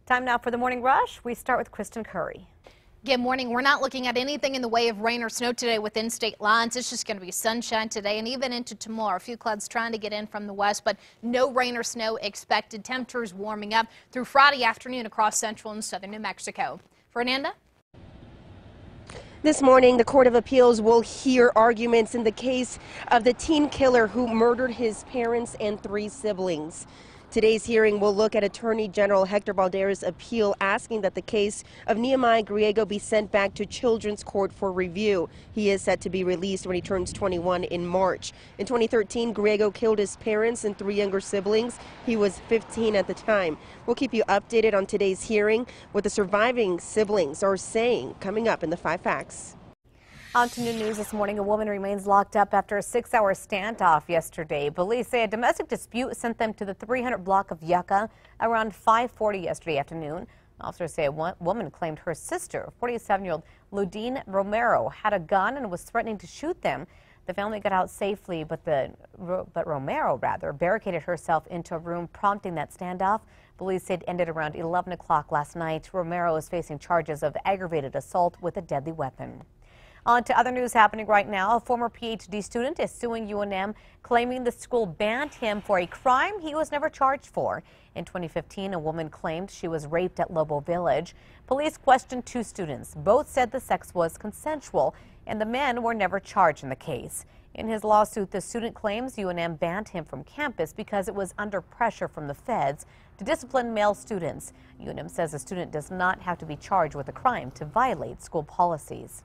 Time now for the morning rush. We start with Kristen Curry. Good morning. We're not looking at anything in the way of rain or snow today within state lines. It's just going to be sunshine today and even into tomorrow. A few clouds trying to get in from the west, but no rain or snow expected. Temperatures warming up through Friday afternoon across central and southern New Mexico. Fernanda? This morning, the Court of Appeals will hear arguments in the case of the teen killer who murdered his parents and 3 siblings. Today's hearing will look at Attorney General Hector Balderas' appeal asking that the case of Nehemiah Griego be sent back to Children's Court for review. He is set to be released when he turns 21 in March. In 2013, Griego killed his parents and 3 younger siblings. He was 15 at the time. We'll keep you updated on today's hearing, what the surviving siblings are saying, coming up in the 5 Facts. On to new news this morning. A woman remains locked up after a 6-hour standoff yesterday. Police say a domestic dispute sent them to the 300 block of Yucca around 5:40 yesterday afternoon. Officers say a woman claimed her sister, 47-year-old Ludine Romero, had a gun and was threatening to shoot them. The family got out safely, but Romero barricaded herself into a room, prompting that standoff. Police said it ended around 11 o'clock last night. Romero is facing charges of aggravated assault with a deadly weapon. On to other news happening right now. A former PhD student is suing UNM, claiming the school banned him for a crime he was never charged for. In 2015, a woman claimed she was raped at Lobo Village. Police questioned 2 students. Both said the sex was consensual, and the men were never charged in the case. In his lawsuit, the student claims UNM banned him from campus because it was under pressure from the feds to discipline male students. UNM says the student does not have to be charged with a crime to violate school policies.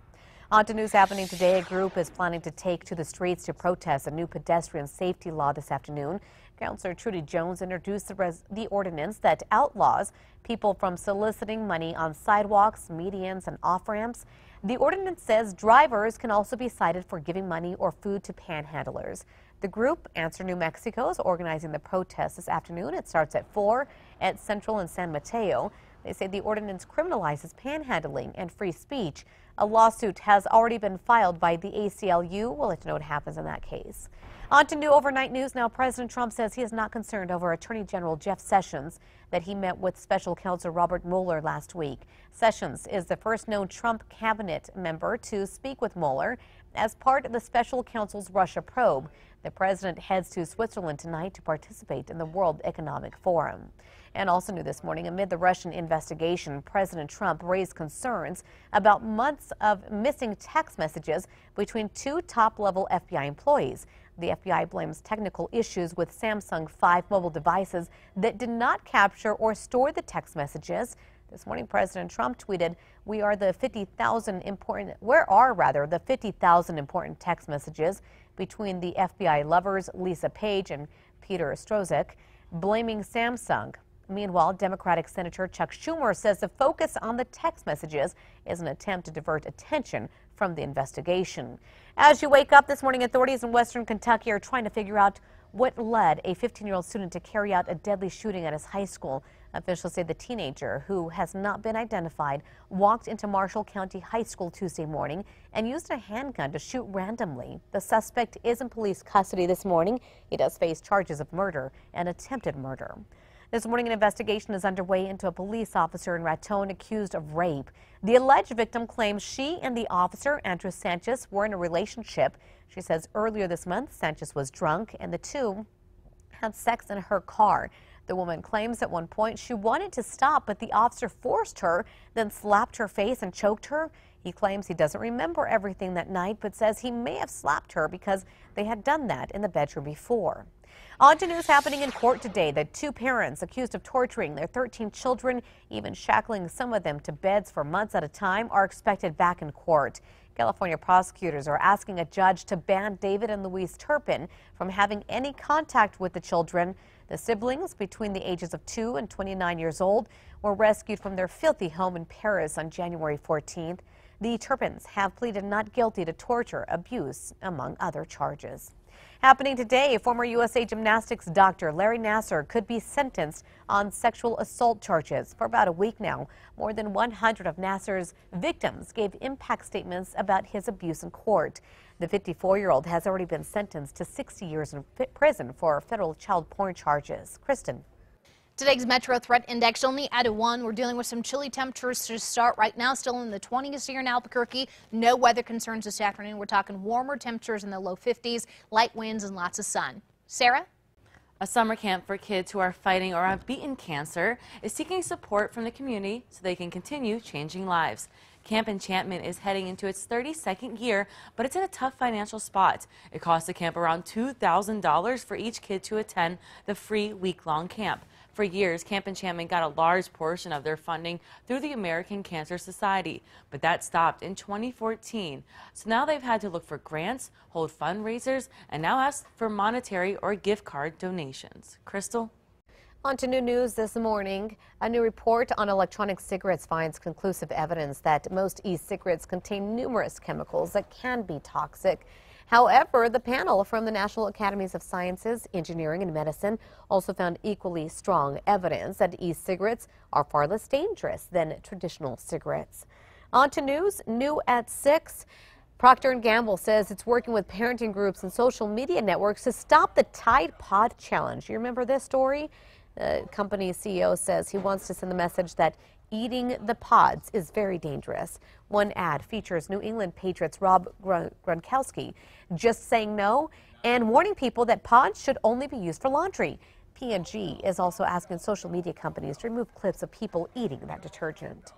On to news happening today. A group is planning to take to the streets to protest a new pedestrian safety law this afternoon. Councilor Trudy Jones introduced the ordinance that outlaws people from soliciting money on sidewalks, medians, and off-ramps. The ordinance says drivers can also be cited for giving money or food to panhandlers. The group, Answer New Mexico, is organizing the protest this afternoon. It starts at 4 at Central and San Mateo. They say the ordinance criminalizes panhandling and free speech. A lawsuit has already been filed by the ACLU. We'll let you know what happens in that case. On to new overnight news now. President Trump says he is not concerned over Attorney General Jeff Sessions that he met with special counsel Robert Mueller last week. Sessions is the first known Trump cabinet member to speak with Mueller as part of the special counsel's Russia probe. The president heads to Switzerland tonight to participate in the World Economic Forum. And also new this morning, amid the Russian investigation, President Trump raised concerns about months of missing text messages between 2 top-level FBI employees. The FBI blames technical issues with Samsung 5 mobile devices that did not capture or store the text messages. This morning, President Trump tweeted, where are the 50,000 important text messages between the FBI lovers Lisa Page and Peter Strzok, blaming Samsung. Meanwhile, Democratic Senator Chuck Schumer says the focus on the text messages is an attempt to divert attention from the investigation. As you wake up this morning, authorities in western Kentucky are trying to figure out what led a 15-year-old student to carry out a deadly shooting at his high school. Officials say the teenager, who has not been identified, walked into Marshall County High School Tuesday morning and used a handgun to shoot randomly. The suspect is in police custody this morning. He does face charges of murder and attempted murder. This morning, an investigation is underway into a police officer in Raton accused of rape. The alleged victim claims she and the officer, Andrew Sanchez, were in a relationship. She says earlier this month, Sanchez was drunk and the two had sex in her car. The woman claims at one point she wanted to stop, but the officer forced her, then slapped her face and choked her. He claims he doesn't remember everything that night, but says he may have slapped her because they had done that in the bedroom before. On to news happening in court today. The 2 parents accused of torturing their 13 children, even shackling some of them to beds for months at a time, are expected back in court. California prosecutors are asking a judge to ban David and Louise Turpin from having any contact with the children. The siblings, between the ages of 2 and 29 years old, were rescued from their filthy home in Paris on January 14th. The Turpins have pleaded not guilty to torture, abuse, among other charges. Happening today, former USA Gymnastics doctor Larry Nassar could be sentenced on sexual assault charges. For about a week now, more than 100 of Nassar's victims gave impact statements about his abuse in court. The 54-year-old has already been sentenced to 60 years in prison for federal child porn charges. Kristen. Today's Metro Threat Index only at a 1. We're dealing with some chilly temperatures to start right now, still in the 20s here in Albuquerque. No weather concerns this afternoon. We're talking warmer temperatures in the low 50s, light winds and lots of sun. Sarah? A summer camp for kids who are fighting or have beaten cancer is seeking support from the community so they can continue changing lives. Camp Enchantment is heading into its 32nd year, but it's in a tough financial spot. It costs the camp around $2,000 for each kid to attend the free week-long camp. For years, Camp Enchantment got a large portion of their funding through the American Cancer Society, but that stopped in 2014. So now they've had to look for grants, hold fundraisers, and now ask for monetary or gift card donations. Crystal? On to new news this morning. A new report on electronic cigarettes finds conclusive evidence that most e-cigarettes contain numerous chemicals that can be toxic. However, the panel from the National Academies of Sciences, Engineering, and Medicine also found equally strong evidence that e-cigarettes are far less dangerous than traditional cigarettes. On to news, new at 6. Procter & Gamble says it's working with parenting groups and social media networks to stop the Tide Pod Challenge. You remember this story? The company's CEO says he wants to send the message that eating the pods is very dangerous. One ad features New England Patriots Rob Gronkowski just saying no and warning people that pods should only be used for laundry. P&G is also asking social media companies to remove clips of people eating that detergent.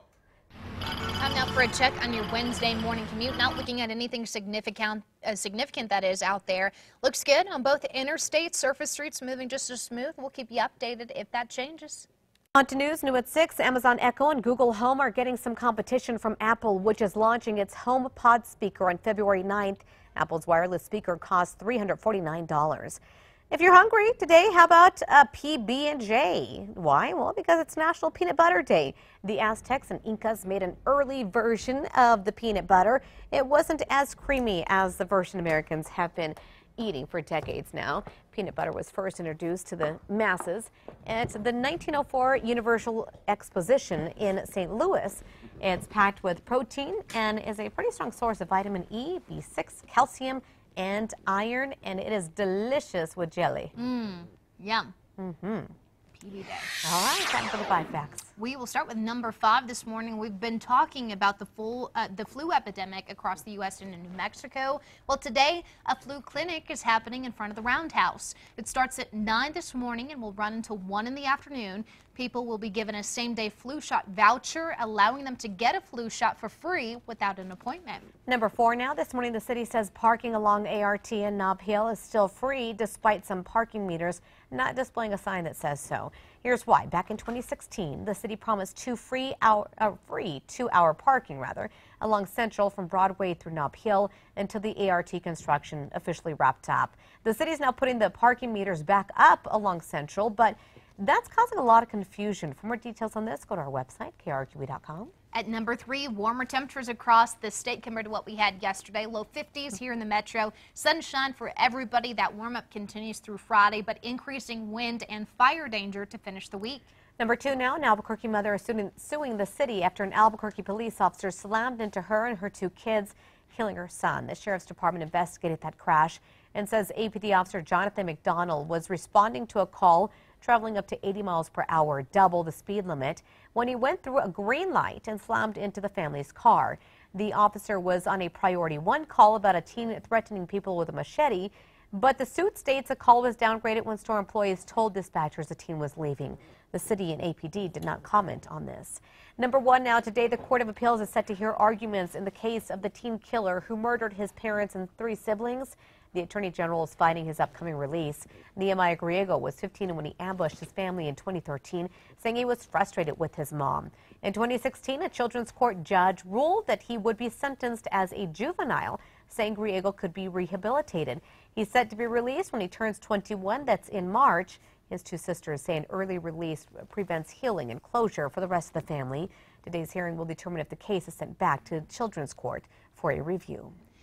Time now for a check on your Wednesday morning commute. Not looking at anything significant that is out there. Looks good on both interstates. Surface streets moving just as smooth. We'll keep you updated if that changes. On to news, new at 6. Amazon Echo and Google Home are getting some competition from Apple, which is launching its HomePod speaker on February 9th. Apple's wireless speaker costs $349. If you're hungry today, how about a PB&J? Why? Well, because it's National Peanut Butter Day. The Aztecs and Incas made an early version of the peanut butter. It wasn't as creamy as the version Americans have been eating for decades now. Peanut butter was first introduced to the masses at the 1904 Universal Exposition in St. Louis. It's packed with protein and is a pretty strong source of vitamin E, B6, calcium, and iron, and it is delicious with jelly. Yum. PB Day. All right, time for the 5 facts. We will start with number 5 this morning. We've been talking about the flu epidemic across the U.S. and in New Mexico. Well, today, a flu clinic is happening in front of the Roundhouse. It starts at 9 this morning and will run until 1 in the afternoon. People will be given a same-day flu shot voucher, allowing them to get a flu shot for free without an appointment. Number 4 now. This morning, the city says parking along ART and Nob Hill is still free, despite some parking meters not displaying a sign that says so. Here's why. Back in 2016, the city promised free 2-hour parking along Central from Broadway through Nob Hill until the ART construction officially wrapped up. The city is now putting the parking meters back up along Central, but that's causing a lot of confusion. For more details on this, go to our website, KRQE.com. At number 3, warmer temperatures across the state compared to what we had yesterday. Low 50s here in the metro. Sunshine for everybody. That warm-up continues through Friday, but increasing wind and fire danger to finish the week. Number 2 now, an Albuquerque mother is suing the city after an Albuquerque police officer slammed into her and her 2 kids, killing her son. The sheriff's department investigated that crash and says APD officer Jonathan McDonald was responding to a call traveling up to 80 miles per hour, double the speed limit, when he went through a green light and slammed into the family's car. The officer was on a priority 1 call about a teen threatening people with a machete, but the suit states a call was downgraded when store employees told dispatchers the teen was leaving. The city and APD did not comment on this. Number 1 now, today the Court of Appeals is set to hear arguments in the case of the teen killer who murdered his parents and 3 siblings. The Attorney General is fighting his upcoming release. Nehemiah Griego was 15 when he ambushed his family in 2013, saying he was frustrated with his mom. In 2016, a children's court judge ruled that he would be sentenced as a juvenile, saying Griego could be rehabilitated. He's set to be released when he turns 21. That's in March. His 2 sisters say an early release prevents healing and closure for the rest of the family. Today's hearing will determine if the case is sent back to Children's Court for a review.